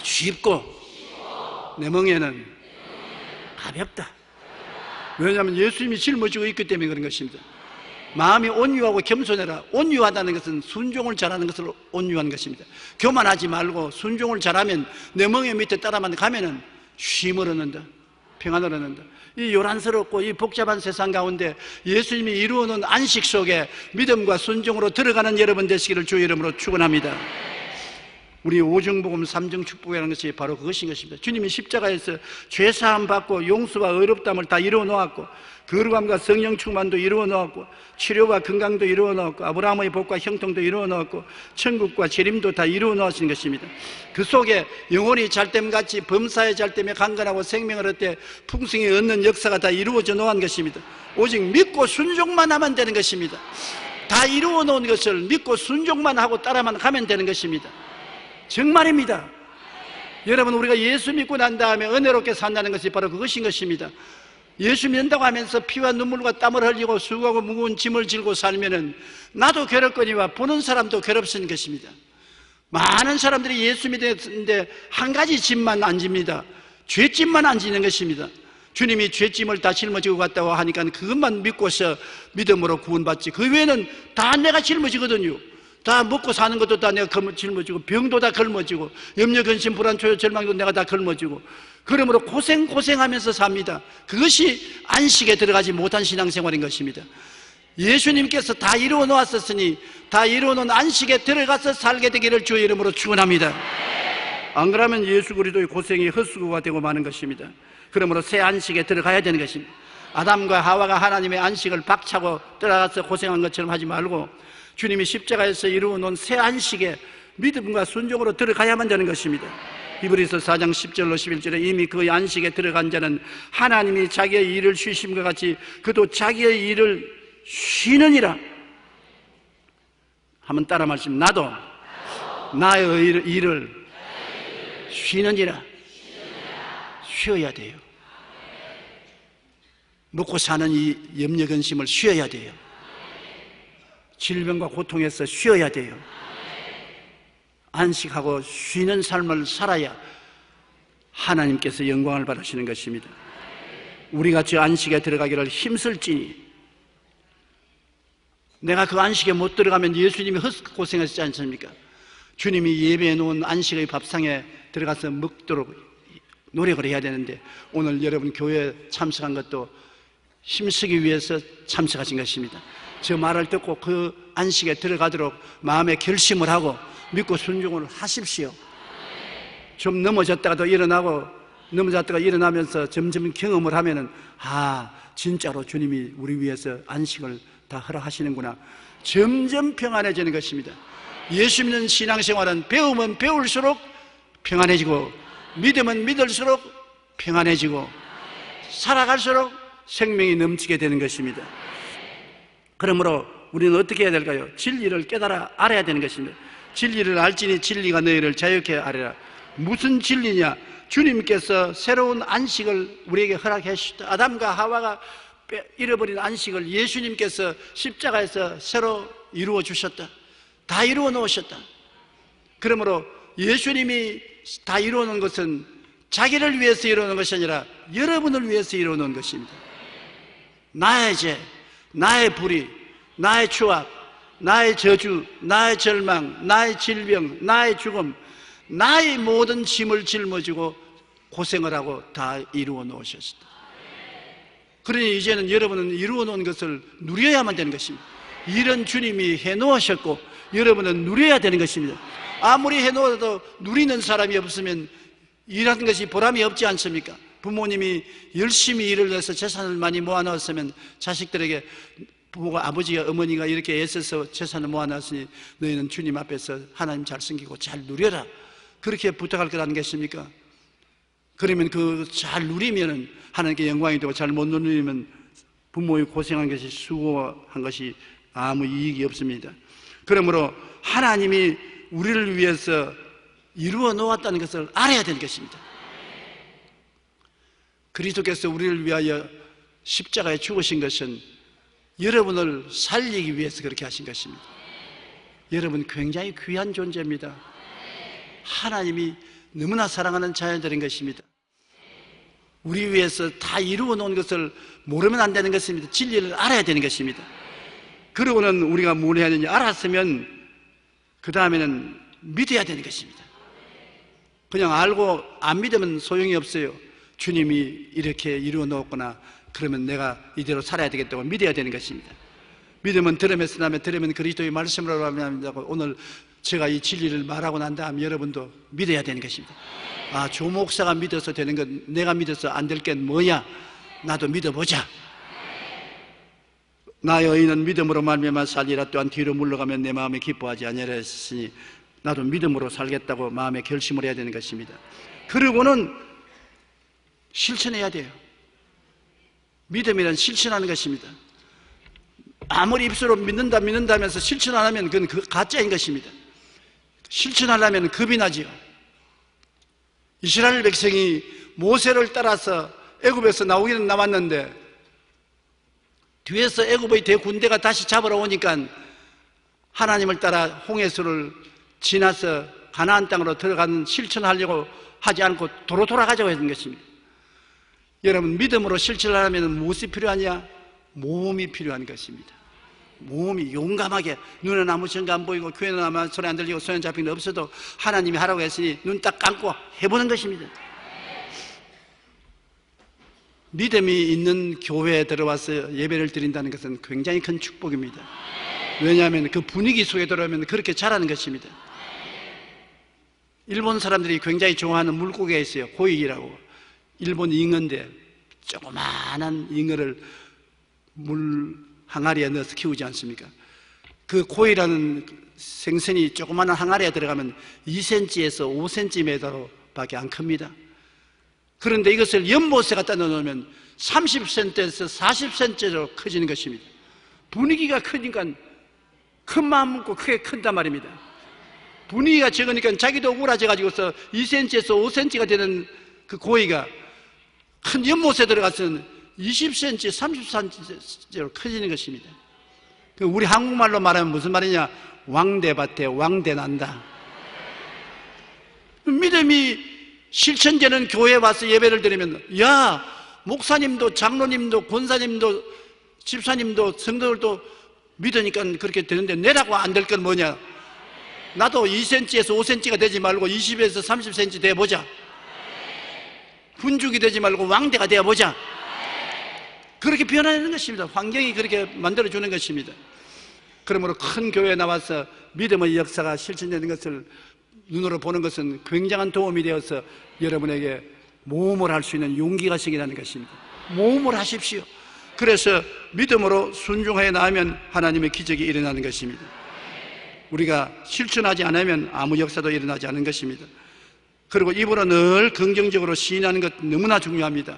쉽고 내 멍에는 가볍다. 왜냐하면 예수님이 짊어지고 있기 때문에 그런 것입니다. 마음이 온유하고 겸손해라. 온유하다는 것은 순종을 잘하는 것을 온유한 것입니다. 교만하지 말고 순종을 잘하면 내 멍에 밑에 따라만 가면은 쉼을 얻는다. 평안을 얻는다. 이 요란스럽고 이 복잡한 세상 가운데 예수님이 이루어놓은 안식 속에 믿음과 순종으로 들어가는 여러분 되시기를 주의 이름으로 축원합니다. 우리 오중복음 삼중축복이라는 것이 바로 그것인 것입니다. 주님이 십자가에서 죄사함 받고 용서와 의롭다함을 다 이루어 놓았고 거룩함과 성령 충만도 이루어 놓았고 치료와 건강도 이루어 놓았고 아브라함의 복과 형통도 이루어 놓았고 천국과 재림도 다 이루어 놓으신 것입니다. 그 속에 영혼이 잘됨같이 범사에 잘됨에 강건하고 생명을 얻되 풍성히 얻는 역사가 다 이루어져 놓은 것입니다. 오직 믿고 순종만 하면 되는 것입니다. 다 이루어 놓은 것을 믿고 순종만 하고 따라만 가면 되는 것입니다. 정말입니다. 여러분, 우리가 예수 믿고 난 다음에 은혜롭게 산다는 것이 바로 그것인 것입니다. 예수 믿는다고 하면서 피와 눈물과 땀을 흘리고 수고하고 무거운 짐을 질고 살면은 나도 괴롭거니와 보는 사람도 괴롭습니다 것입니다. 많은 사람들이 예수 믿는데 한 가지 짐만 안 집니다. 죄짐만 안 지는 것입니다. 주님이 죄짐을 다 짊어지고 갔다고 하니까 그것만 믿고서 믿음으로 구원받지, 그 외에는 다 내가 짊어지거든요. 다 먹고 사는 것도 다 내가 짊어지고 병도 다 걸머지고 염려 근심 불안 초조 절망도 내가 다 걸머지고 그러므로 고생하면서 삽니다. 그것이 안식에 들어가지 못한 신앙생활인 것입니다. 예수님께서 다 이루어 놓았었으니 다 이루어 놓은 안식에 들어가서 살게 되기를 주의 이름으로 축원합니다. 안 그러면 예수 그리스도의 고생이 헛수고가 되고 마는 것입니다. 그러므로 새 안식에 들어가야 되는 것입니다. 아담과 하와가 하나님의 안식을 박차고 들어가서 고생한 것처럼 하지 말고 주님이 십자가에서 이루어 놓은 새 안식에 믿음과 순종으로 들어가야만 되는 것입니다. 히브리서 4장 10절로 11절에 이미 그 안식에 들어간 자는 하나님이 자기의 일을 쉬심과 같이 그도 자기의 일을 쉬느니라. 한번 따라 말씀. 나도 나의 일을 쉬느니라. 쉬어야 돼요. 먹고 사는 이 염려 근심을 쉬어야 돼요. 질병과 고통에서 쉬어야 돼요. 안식하고 쉬는 삶을 살아야 하나님께서 영광을 받으시는 것입니다. 우리가 저 안식에 들어가기를 힘쓸지니 내가 그 안식에 못 들어가면 예수님이 헛고생하시지 않습니까? 주님이 예배해 놓은 안식의 밥상에 들어가서 먹도록 노력을 해야 되는데 오늘 여러분 교회에 참석한 것도 힘쓰기 위해서 참석하신 것입니다. 저 말을 듣고 그 안식에 들어가도록 마음의 결심을 하고 믿고 순종을 하십시오. 좀 넘어졌다가도 일어나고 넘어졌다가 일어나면서 점점 경험을 하면은 진짜로 주님이 우리 위해서 안식을 다 허락하시는구나. 점점 평안해지는 것입니다. 예수 믿는 신앙생활은 배우면 배울수록 평안해지고 믿으면 믿을수록 평안해지고 살아갈수록 생명이 넘치게 되는 것입니다. 그러므로 우리는 어떻게 해야 될까요? 진리를 깨달아 알아야 되는 것입니다. 진리를 알지니 진리가 너희를 자유케 하리라. 무슨 진리냐? 주님께서 새로운 안식을 우리에게 허락해 주셨다. 아담과 하와가 잃어버린 안식을 예수님께서 십자가에서 새로 이루어 주셨다. 다 이루어 놓으셨다. 그러므로 예수님이 다 이루어 놓은 것은 자기를 위해서 이루어 놓은 것이 아니라 여러분을 위해서 이루어 놓은 것입니다. 나의 죄, 나의 불의, 나의 추악, 나의 저주, 나의 절망, 나의 질병, 나의 죽음, 나의 모든 짐을 짊어지고 고생을 하고 다 이루어 놓으셨다. 그러니 이제는 여러분은 이루어 놓은 것을 누려야만 되는 것입니다. 일은 주님이 해놓으셨고 여러분은 누려야 되는 것입니다. 아무리 해놓아도 누리는 사람이 없으면 일하는 것이 보람이 없지 않습니까? 부모님이 열심히 일을 해서 재산을 많이 모아놨으면 자식들에게 부모가, 아버지가, 어머니가 이렇게 애써서 재산을 모아놨으니 너희는 주님 앞에서 하나님 잘 섬기고 잘 누려라, 그렇게 부탁할 것 아니겠습니까? 그러면 그 잘 누리면은 하나님께 영광이 되고, 잘 못 누리면 부모의 고생한 것이, 수고한 것이 아무 이익이 없습니다. 그러므로 하나님이 우리를 위해서 이루어 놓았다는 것을 알아야 되는 것입니다. 그리스도께서 우리를 위하여 십자가에 죽으신 것은 여러분을 살리기 위해서 그렇게 하신 것입니다. 여러분 굉장히 귀한 존재입니다. 하나님이 너무나 사랑하는 자녀들인 것입니다. 우리 위해서 다 이루어 놓은 것을 모르면 안 되는 것입니다. 진리를 알아야 되는 것입니다. 그러고는 우리가 뭘 해야 되냐, 알았으면 그 다음에는 믿어야 되는 것입니다. 그냥 알고 안 믿으면 소용이 없어요. 주님이 이렇게 이루어 놓았구나, 그러면 내가 이대로 살아야 되겠다고 믿어야 되는 것입니다. 믿으면 들음에서 나면, 들으면 그리스도의 말씀으로 합니다고, 오늘 제가 이 진리를 말하고 난 다음 여러분도 믿어야 되는 것입니다. 조 목사가 믿어서 되는 건, 내가 믿어서 안 될 게 뭐야? 나도 믿어보자. 나의 의인은 믿음으로 말미암아 살리라. 또한 뒤로 물러가면 내 마음에 기뻐하지 아니하리라 했으니 나도 믿음으로 살겠다고 마음에 결심을 해야 되는 것입니다. 그리고는 실천해야 돼요. 믿음이란 실천하는 것입니다. 아무리 입술로 믿는다 하면서 실천 안 하면 그건 가짜인 것입니다. 실천하려면 겁이 나지요. 이스라엘 백성이 모세를 따라서 애굽에서 나오기는 나왔는데 뒤에서 애굽의 대군대가 다시 잡으러 오니까 하나님을 따라 홍해수를 지나서 가나안 땅으로 들어가는 실천하려고 하지 않고 도로 돌아가자고 했던 것입니다. 여러분, 믿음으로 실천하려면 무엇이 필요하냐? 모험이 필요한 것입니다. 모험이 용감하게, 눈은 아무 증거 안 보이고 귀에는 아무 소리 안 들리고 손에 잡힌 게 없어도 하나님이 하라고 했으니 눈 딱 감고 해보는 것입니다. 믿음이 있는 교회에 들어와서 예배를 드린다는 것은 굉장히 큰 축복입니다. 왜냐하면 그 분위기 속에 들어오면 그렇게 자라는 것입니다. 일본 사람들이 굉장히 좋아하는 물고기가 있어요. 고익이라고. 일본 잉어인데 조그마한 잉어를 물 항아리에 넣어서 키우지 않습니까? 그 고이라는 생선이 조그마한 항아리에 들어가면 2cm에서 5cm 밖에 안 큽니다. 그런데 이것을 연못에 갖다 넣어놓으면 30cm에서 40cm로 커지는 것입니다. 분위기가 크니까 큰 마음 먹고 크게 큰단 말입니다. 분위기가 적으니까 자기도 우울해져가지고서 2cm에서 5cm가 되는 그 고이가 큰 연못에 들어가서는 20cm, 30cm로 커지는 것입니다. 우리 한국말로 말하면 무슨 말이냐? 왕대밭에 왕대 난다. 믿음이 실천되는 교회에 와서 예배를 드리면, 야, 목사님도 장로님도 권사님도 집사님도 성도들도 믿으니까 그렇게 되는데 내라고 안 될 건 뭐냐? 나도 2cm에서 5cm가 되지 말고 20에서 30cm 돼보자. 군주가 되지 말고 왕대가 되어보자. 그렇게 변화하는 것입니다. 환경이 그렇게 만들어주는 것입니다. 그러므로 큰 교회에 나와서 믿음의 역사가 실천되는 것을 눈으로 보는 것은 굉장한 도움이 되어서 여러분에게 모험을 할 수 있는 용기가 생기는 것입니다. 모험을 하십시오. 그래서 믿음으로 순종하여 나가면 하나님의 기적이 일어나는 것입니다. 우리가 실천하지 않으면 아무 역사도 일어나지 않는 것입니다. 그리고 입으로 늘 긍정적으로 시인하는 것 너무나 중요합니다.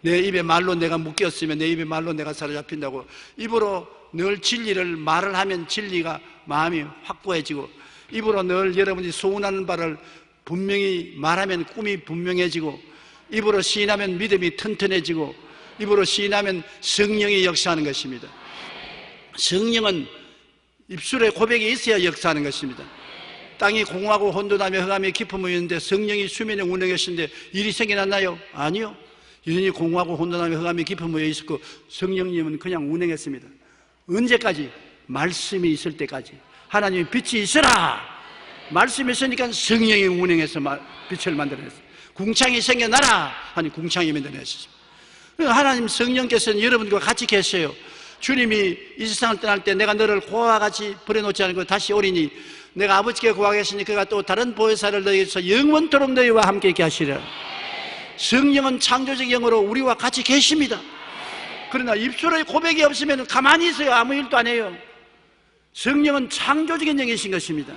내 입에 말로 내가 묶였으면 내 입에 말로 내가 사로잡힌다고 입으로 늘 진리를 말을 하면 진리가 마음이 확고해지고, 입으로 늘 여러분이 소원하는 바를 분명히 말하면 꿈이 분명해지고, 입으로 시인하면 믿음이 튼튼해지고, 입으로 시인하면 성령이 역사하는 것입니다. 성령은 입술에 고백이 있어야 역사하는 것입니다. 땅이 공허하고 혼돈하며 흑암의 깊음이 있는데 성령이 수면에 운행해 계신데 일이 생겨났나요? 아니요. 여전히 공허하고 혼돈하며 흑암의 깊음이 있었고 성령님은 그냥 운행했습니다. 언제까지? 말씀이 있을 때까지. 하나님이 빛이 있으라! 말씀이 있으니까 성령이 운행해서 빛을 만들어냈어요. 궁창이 생겨나라! 하니 궁창이 만들어냈습니다. 하나님 성령께서는 여러분과 같이 계세요. 주님이 이 세상을 떠날 때 내가 너를 고아와 같이 버려놓지 않고 다시 오리니 내가 아버지께 고하겠으니 그가 또 다른 보혜사를 너희에서 영원토록 너희와 함께 있게 하시리라. 성령은 창조적 영으로 우리와 같이 계십니다. 그러나 입술의 고백이 없으면 가만히 있어요. 아무 일도 안 해요. 성령은 창조적인 영이신 것입니다.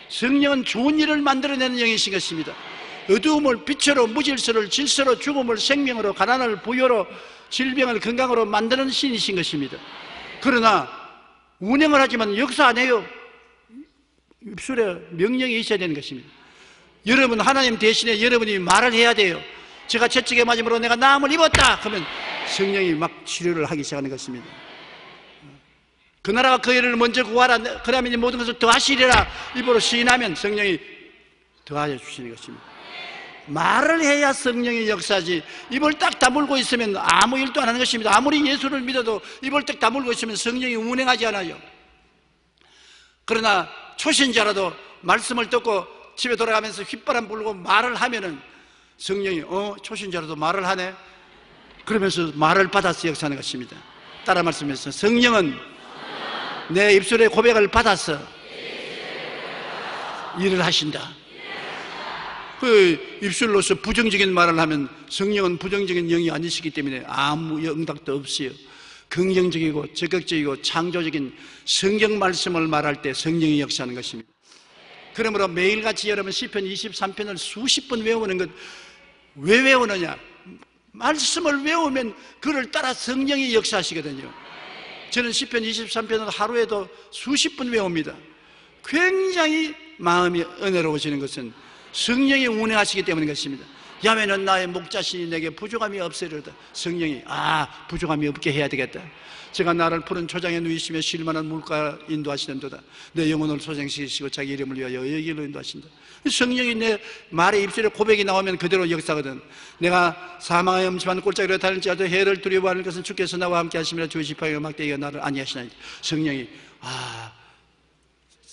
성령은 좋은 일을 만들어내는 영이신 것입니다. 어두움을 빛으로, 무질서를 질서로, 죽음을 생명으로, 가난을 부여로, 질병을 건강으로 만드는 신이신 것입니다. 그러나 운행을 하지만 역사 안 해요. 입술에 명령이 있어야 되는 것입니다. 여러분, 하나님 대신에 여러분이 말을 해야 돼요. 제가 채찍에 맞음으로 내가 나음을 입었다 그러면 성령이 막 치료를 하기 시작하는 것입니다. 그 나라가 그 일을 먼저 구하라. 그러면 이 모든 것을 더하시리라. 입으로 시인하면 성령이 더하여 주시는 것입니다. 말을 해야 성령이 역사지. 입을 딱 다물고 있으면 아무 일도 안 하는 것입니다. 아무리 예수를 믿어도 입을 딱 다물고 있으면 성령이 운행하지 않아요. 그러나 초신자라도 말씀을 듣고 집에 돌아가면서 휘바람 불고 말을 하면은 성령이 초신자라도 말을 하네? 그러면서 말을 받아서 역사하는 것입니다. 따라 말씀해서 성령은 내 입술의 고백을 받아서 일을 하신다. 그 입술로서 부정적인 말을 하면 성령은 부정적인 영이 아니시기 때문에 아무 응답도 없어요. 긍정적이고 적극적이고 창조적인 성경 말씀을 말할 때 성령이 역사하는 것입니다. 그러므로 매일같이 여러분 시편 23편을 수십 번 외우는 것, 왜 외우느냐? 말씀을 외우면 그를 따라 성령이 역사하시거든요. 저는 시편 23편을 하루에도 수십 번 외웁니다. 굉장히 마음이 은혜로워지는 것은 성령이 운행하시기 때문인 것입니다. 야훼는 나의 목자시니 내게 부족함이 없으리로다. 성령이 부족함이 없게 해야 되겠다. 제가 나를 푸른 초장에 누이시며 쉴만한 물가 인도하시는도다. 내 영혼을 소생시키시고 자기 이름을 위하여 여기 길로 인도하신다. 성령이 내 말의 입술에 고백이 나오면 그대로 역사거든. 내가 사망의 음침한 꼴짝이로 다닐지라도 해를 두려워하는 것은 주께서 나와 함께 하시며 주의 지팡이와 막대기가 나를 안위하시나이다. 성령이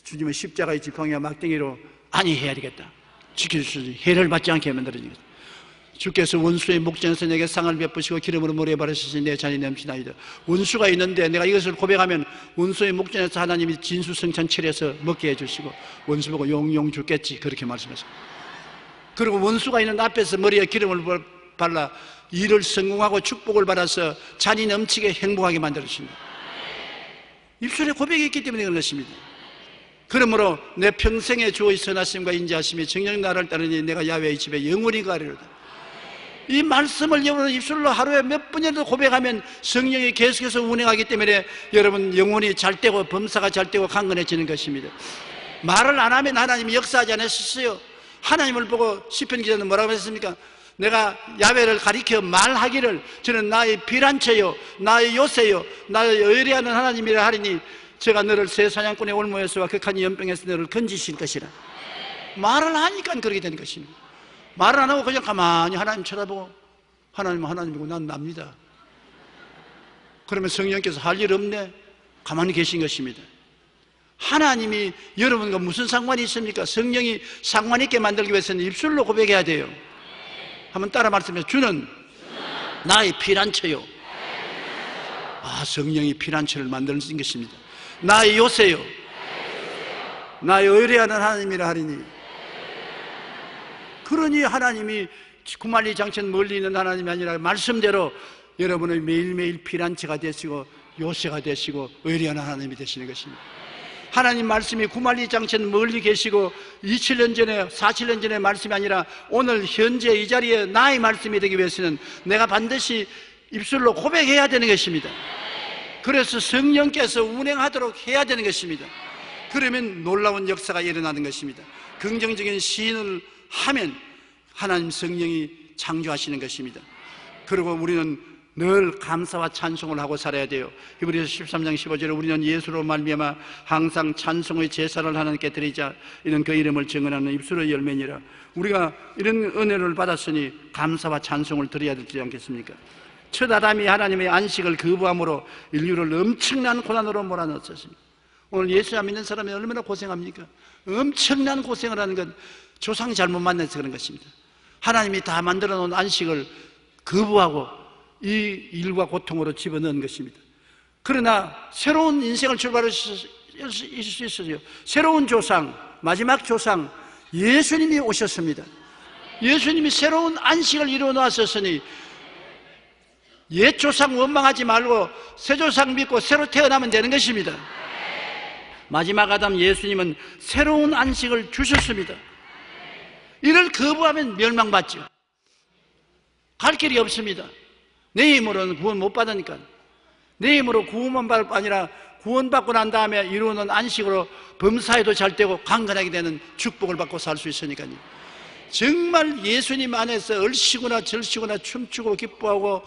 주님의 십자가의 지팡이와 막대기로 안위해야 되겠다. 지켜주시니 해를 받지 않게 만들어주는 것. 주께서 원수의 목전에서 내게 상을 베푸시고 기름으로 물에 바르시니 내 잔이 넘치나이다. 원수가 있는데 내가 이것을 고백하면 원수의 목전에서 하나님이 진수성찬 차려서 먹게 해주시고 원수 보고 용용 죽겠지 그렇게 말씀하셨습니다. 그리고 원수가 있는 앞에서 머리에 기름을 발라 일을 성공하고 축복을 받아서 잔이 넘치게 행복하게 만들어주십니다. 입술에 고백이 있기 때문에 그런 것입니다. 그러므로 내 평생의 주의 선하심과 인자하심이 정녕 나를 따르니 내가 야훼의 집에 영원히 가리로다. 이 말씀을 여러분 입술로 하루에 몇 번이라도 고백하면 성령이 계속해서 운행하기 때문에 여러분 영혼이 잘되고 범사가 잘되고 강건해지는 것입니다. 말을 안 하면 하나님이 역사하지 않으셨어요. 하나님을 보고 시편 기자는 뭐라고 했습니까? 내가 야훼를 가리켜 말하기를 저는 나의 피란처요 나의 요새요 나의 의뢰하는 하나님이라 하리니 제가 너를 새 사냥꾼의 올무에서와 극한 연병에서 너를 건지실 것이라. 말을 하니까 그렇게 되는 것입니다. 말을 안 하고 그냥 가만히 하나님 쳐다보고 하나님은 하나님이고 난 납니다. 그러면 성령께서 할 일 없네? 가만히 계신 것입니다. 하나님이 여러분과 무슨 상관이 있습니까? 성령이 상관 있게 만들기 위해서는 입술로 고백해야 돼요. 한번 따라 말씀해. 주는 나의 피난처요. 성령이 피난처를 만드는 것입니다. 나의 요새요. 나의 의뢰하는 하나님이라 하리니. 그러니 하나님이 구만리장천 멀리 있는 하나님이 아니라 말씀대로 여러분의 매일매일 피난처가 되시고 요새가 되시고 의뢰하는 하나님이 되시는 것입니다. 하나님 말씀이 구만리장천 멀리 계시고 27년 전에 47년 전에 말씀이 아니라 오늘 현재 이 자리에 나의 말씀이 되기 위해서는 내가 반드시 입술로 고백해야 되는 것입니다. 그래서 성령께서 운행하도록 해야 되는 것입니다. 그러면 놀라운 역사가 일어나는 것입니다. 긍정적인 시인을 하면 하나님 성령이 창조하시는 것입니다. 그리고 우리는 늘 감사와 찬송을 하고 살아야 돼요. 히브리서 13장 15절에 우리는 예수로 말미암아 항상 찬송의 제사를 하나님께 드리자. 이는 그 이름을 증언하는 입술의 열매니라. 우리가 이런 은혜를 받았으니 감사와 찬송을 드려야 되지 않겠습니까? 첫 아담이 하나님의 안식을 거부함으로 인류를 엄청난 고난으로 몰아넣었습니다. 오늘 예수 안 믿는 사람이 얼마나 고생합니까? 엄청난 고생을 하는 건 조상이 잘못 만나서 그런 것입니다. 하나님이 다 만들어 놓은 안식을 거부하고 이 일과 고통으로 집어넣은 것입니다. 그러나 새로운 인생을 출발할 수 있어요. 새로운 조상, 마지막 조상 예수님이 오셨습니다. 예수님이 새로운 안식을 이루어 놓았으니 옛 조상 원망하지 말고 새 조상 믿고 새로 태어나면 되는 것입니다. 마지막 아담 예수님은 새로운 안식을 주셨습니다. 이를 거부하면 멸망받죠. 갈 길이 없습니다. 내 힘으로는 구원 못 받으니까. 내 힘으로 구원만 받을 뿐 아니라 구원받고 난 다음에 이루어놓은 안식으로 범사에도 잘 되고 강건하게 되는 축복을 받고 살 수 있으니까요. 정말 예수님 안에서 얼씨구나 절씨구나 춤추고 기뻐하고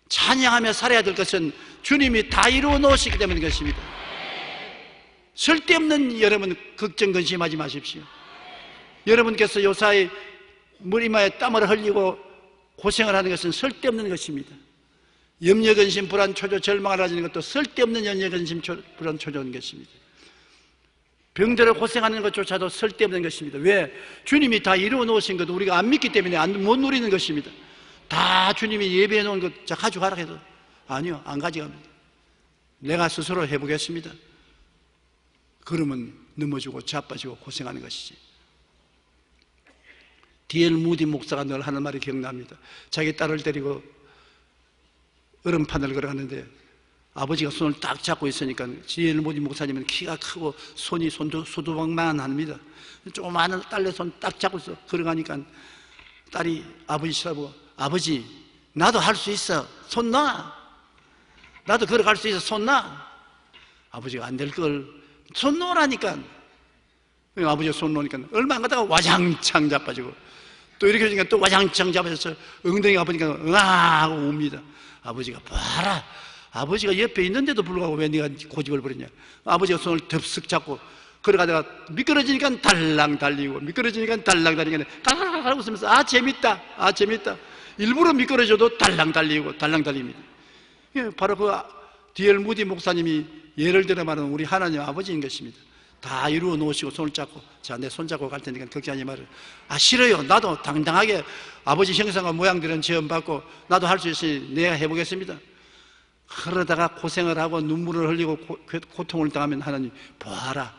찬양하며 살아야 될 것은 주님이 다 이루어 놓으시기 때문인 것입니다. 쓸데없는 여러분 걱정 근심하지 마십시오. 여러분께서 요사이 머리마에 땀을 흘리고 고생을 하는 것은 쓸데없는 것입니다. 염려, 근심, 불안, 초조, 절망을 하시는 것도 쓸데없는 염려, 근심, 불안, 초조인 것입니다. 병들어 고생하는 것조차도 쓸데없는 것입니다. 왜? 주님이 다 이루어 놓으신 것도 우리가 안 믿기 때문에 못 누리는 것입니다. 다 주님이 예배해 놓은 것 자 가져가라 해도 아니요, 안 가져갑니다. 내가 스스로 해보겠습니다. 그러면 넘어지고 자빠지고 고생하는 것이지. D.L. 무디 목사가 늘 하는 말이 기억납니다. 자기 딸을 데리고 얼음판을 걸어가는데 아버지가 손을 딱 잡고 있으니까 D.L. 무디 목사님은 키가 크고 손이 소두방만 합니다. 조그마한 딸내 손 딱 잡고 있어 걸어가니까 딸이 아버지 쳐다보고 아버지 나도 할 수 있어 손 놔. 나도 걸어갈 수 있어 손 놔. 아버지가 안 될 걸 손 놓으라니까. 아버지가 손 놓으니까 얼마 안 가다가 와장창 자빠지고 또 이렇게 하니까 또 와장창 잡아서 엉덩이가 아프니까 하고 웁니다. 아버지가 봐라. 아버지가 옆에 있는데도 불구하고 왜 네가 고집을 부리냐. 아버지가 손을 덥석 잡고 걸어가다가 미끄러지니까 달랑 달리고 미끄러지니까 달랑 달리니까 달랑 웃으면서 아 재밌다 아 재밌다. 일부러 미끄러져도 달랑 달리고 달랑 달립니다. 바로 그 D.L. 무디 목사님이 예를 들어 말하는 우리 하나님 아버지인 것입니다. 다 이루어 놓으시고 손을 잡고 자 내 손 잡고 갈 테니까 걱정하지 말아요. 아 싫어요. 나도 당당하게 아버지 형상과 모양들은 지원받고 나도 할 수 있으니 내가 해보겠습니다. 그러다가 고생을 하고 눈물을 흘리고 고통을 당하면 하나님 보아라.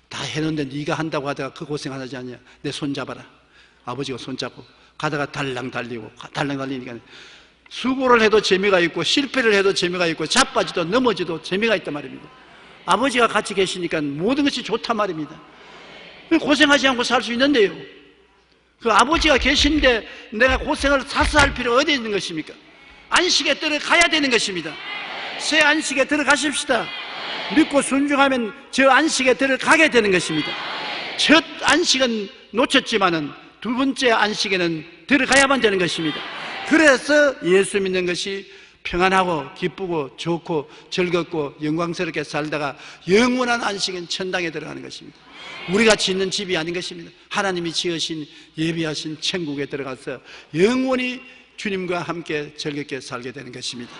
다 해놓는데 네가 한다고 하다가 그 고생 하지 않냐. 내 손 잡아라. 아버지가 손 잡고 가다가 달랑 달리고 달랑 달리니까 수고를 해도 재미가 있고 실패를 해도 재미가 있고 자빠지도 넘어지도 재미가 있단 말입니다. 아버지가 같이 계시니까 모든 것이 좋단 말입니다. 고생하지 않고 살 수 있는데요. 그 아버지가 계신데 내가 고생을 사서 할 필요가 어디 있는 것입니까? 안식에 들어가야 되는 것입니다. 새 안식에 들어가십시다. 믿고 순종하면 저 안식에 들어가게 되는 것입니다. 첫 안식은 놓쳤지만은 두 번째 안식에는 들어가야만 되는 것입니다. 그래서 예수 믿는 것이 평안하고 기쁘고 좋고 즐겁고 영광스럽게 살다가 영원한 안식은 천당에 들어가는 것입니다. 우리가 짓는 집이 아닌 것입니다. 하나님이 지으신 예비하신 천국에 들어가서 영원히 주님과 함께 즐겁게 살게 되는 것입니다.